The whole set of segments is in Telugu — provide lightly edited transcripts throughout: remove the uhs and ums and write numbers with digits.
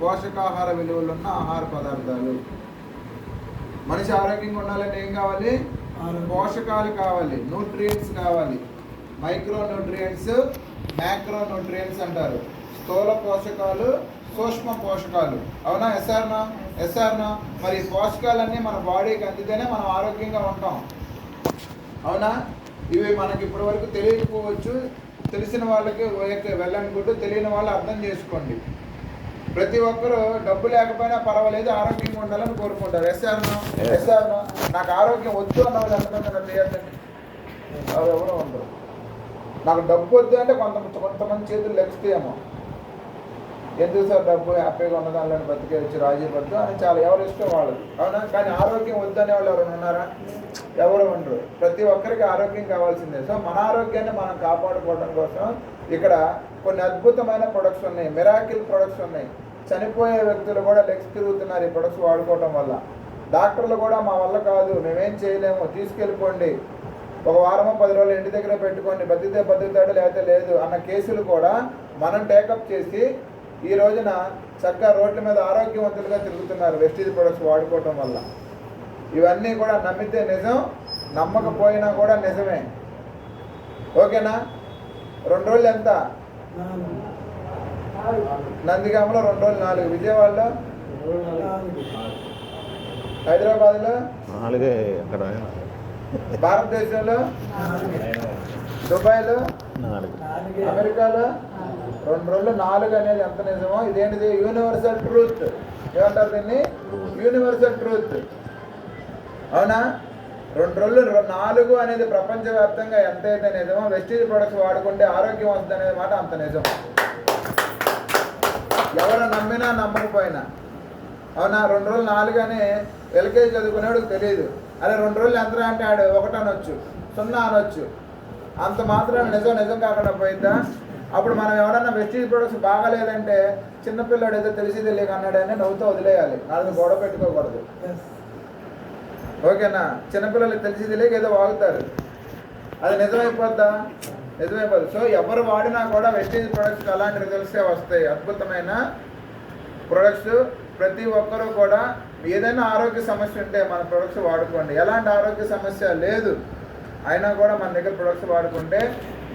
పోషకాహార విలువలు ఉన్న ఆహార పదార్థాలు. మనిషి ఆరోగ్యంగా ఉండాలంటే ఏం కావాలి? పోషకాలు కావాలి, న్యూట్రియంట్స్ కావాలి. మైక్రో న్యూట్రియంట్స్, మ్యాక్రో న్యూట్రియంట్స్ అంటారు. స్థూల పోషకాలు, సూక్ష్మ పోషకాలు. అవునా? ఎస్ఆర్నా? మరి పోషకాలన్నీ మన బాడీకి అందితేనే మనం ఆరోగ్యంగా ఉంటాం. అవునా? ఇవి మనకి ఇప్పటి వరకు తెలియకపోవచ్చు. తెలిసిన వాళ్ళకి వెళ్ళనుకుంటూ తెలియని వాళ్ళు అర్థం చేసుకోండి. ప్రతి ఒక్కరూ డబ్బు లేకపోయినా పర్వాలేదు, ఆరోగ్యంగా ఉండాలని కోరుకుంటారు. ఎస్ఆర్నా? నాకు ఆరోగ్యం వద్దు అన్న వాళ్ళు ఎంతమంది చేయాలండి? వాళ్ళు ఎవరో ఉండరు. నాకు డబ్బు వద్దు అంటే కొంతమంది చేతులు లెగిస్తాయేమో. ఎందుకు సార్ డబ్బు హ్యాపీగా ఉన్న దానిలో బతికేయచ్చు, రాజీ పద్దు అని చాలా ఎవరు ఇష్టం వాళ్ళు. అవునా? కానీ ఆరోగ్యం వద్దనే వాళ్ళు ఎవరైనా ఉన్నారా? ఎవరు ఉండరు. ప్రతి ఒక్కరికి ఆరోగ్యం కావాల్సిందే. సో మన ఆరోగ్యాన్ని మనం కాపాడుకోవడం కోసం ఇక్కడ కొన్ని అద్భుతమైన ప్రొడక్ట్స్ ఉన్నాయి, మిరాకిల్ ప్రొడక్ట్స్ ఉన్నాయి. చనిపోయే వ్యక్తులు కూడా లెగ్స్ తిరుగుతున్నారు ఈ ప్రొడక్ట్స్ వాడుకోవడం వల్ల. డాక్టర్లు కూడా మా వల్ల కాదు, మేమేం చేయలేము, తీసుకెళ్ళిపోండి, ఒక వారమో 10 రోజులు ఇంటి దగ్గర పెట్టుకోండి, బతికితే బతుకుతాడు లేకపోతే లేదు అన్న కేసులు కూడా మనం టేకప్ చేసి ఈ రోజున చక్కగా రోడ్ల మీద ఆరోగ్యవంతులుగా తిరుగుతున్నారు వెస్టీజ్ ప్రొడక్ట్స్ వాడుకోవటం వల్ల. ఇవన్నీ కూడా నమ్మితే నిజం, నమ్మకపోయినా కూడా నిజమే. ఓకేనా? 2 రోజులు ఎంత? నందిగామలో 2 రోజులు 4, విజయవాడలో 4, హైదరాబాద్లో 4, భారతదేశంలో దుబాయ్లో 4, అమెరికాలో 2 రోజులు 4 అనేది ఎంత నిజమో ఇదేంటిది? Universal truth. ఏమంటారు దీన్ని? Universal truth. అవునా? 2 రోజులు 4 అనేది ప్రపంచవ్యాప్తంగా ఎంతైతే నిజమో వెస్టీజ్ ప్రొడక్ట్స్ వాడుకుంటే ఆరోగ్యం వస్తుంది అనేది మాట అంత నిజం. ఎవరు నమ్మినా నమ్మకపోయినా. అవునా? 2 రోజులు 4 అని ఎల్కేజీ చదువుకునేవాడికి తెలియదు. అదే 2 రోజులు ఎంత అంటే ఆడు 1 అనొచ్చు, 0 అనొచ్చు. అంత మాత్రం నిజం కాకుండా పోయిద్దా? అప్పుడు మనం ఎవరన్నా వెస్టీజ్ ప్రొడక్ట్స్ బాగాలేదంటే చిన్నపిల్లాడు ఏదో తెలిసి తెలియక అన్నాడని నవ్వుతూ వదిలేయాలి, నాలుగు గొడవ పెట్టుకోకూడదు. ఓకేనా? చిన్నపిల్లలకి తెలిసి తెలియక ఏదో వాగుతారు, అది నిజమైపోద్దా? నిజమైపోద్దు. సో ఎవరు వాడినా కూడా వెస్టీజ్ ప్రొడక్ట్స్కి అలాంటి రిజల్ట్సే వస్తాయి. అద్భుతమైన ప్రొడక్ట్స్. ప్రతి ఒక్కరూ కూడా ఏదైనా ఆరోగ్య సమస్య ఉంటే మన ప్రొడక్ట్స్ వాడుకోండి. ఎలాంటి ఆరోగ్య సమస్య లేదు అయినా కూడా మన దగ్గర ప్రొడక్ట్స్ వాడుకుంటే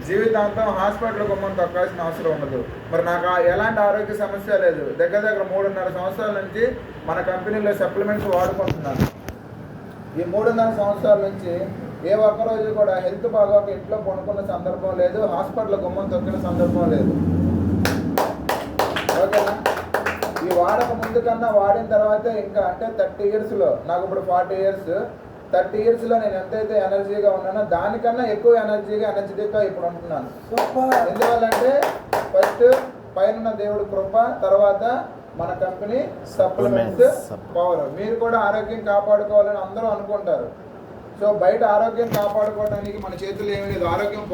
జీవితాంతం హాస్పిటల్ గుమ్మం తొక్కాల్సిన అవసరం ఉండదు. మరి నాకు ఎలాంటి ఆరోగ్య సమస్య లేదు. దగ్గర 3.5 సంవత్సరాల నుంచి మన కంపెనీలో సప్లిమెంట్స్ వాడుకుంటున్నాను. ఈ 3.5 సంవత్సరాల నుంచి ఏ ఒక్కరోజు కూడా హెల్త్ బాగోక ఇంట్లో కొనుక్కున్న సందర్భం లేదు, హాస్పిటల్ గుమ్మం తొక్కిన సందర్భం లేదు. ఓకేనా? ఈ వాడక ముందు కన్నా వాడిన తర్వాత ఇంకా అంటే 30 ఇయర్స్లో, నాకు ఇప్పుడు 40 ఇయర్స్, 30 ఇయర్స్లో నేను ఎంతైతే ఎనర్జీగా ఉన్నానో దానికన్నా ఎక్కువ ఎనర్జెటిక్గా ఇప్పుడు ఉంటున్నాను. ఎందువల్లంటే ఫస్ట్ పైన దేవుడి కృప, తర్వాత మన కంపెనీ సప్లిమెంట్స్ పవర్. మీరు కూడా ఆరోగ్యం కాపాడుకోవాలని అందరూ అనుకుంటారు. సో బయట ఆరోగ్యం కాపాడుకోవడానికి మన చేతుల్లో ఏమీ లేదు. ఆరోగ్యం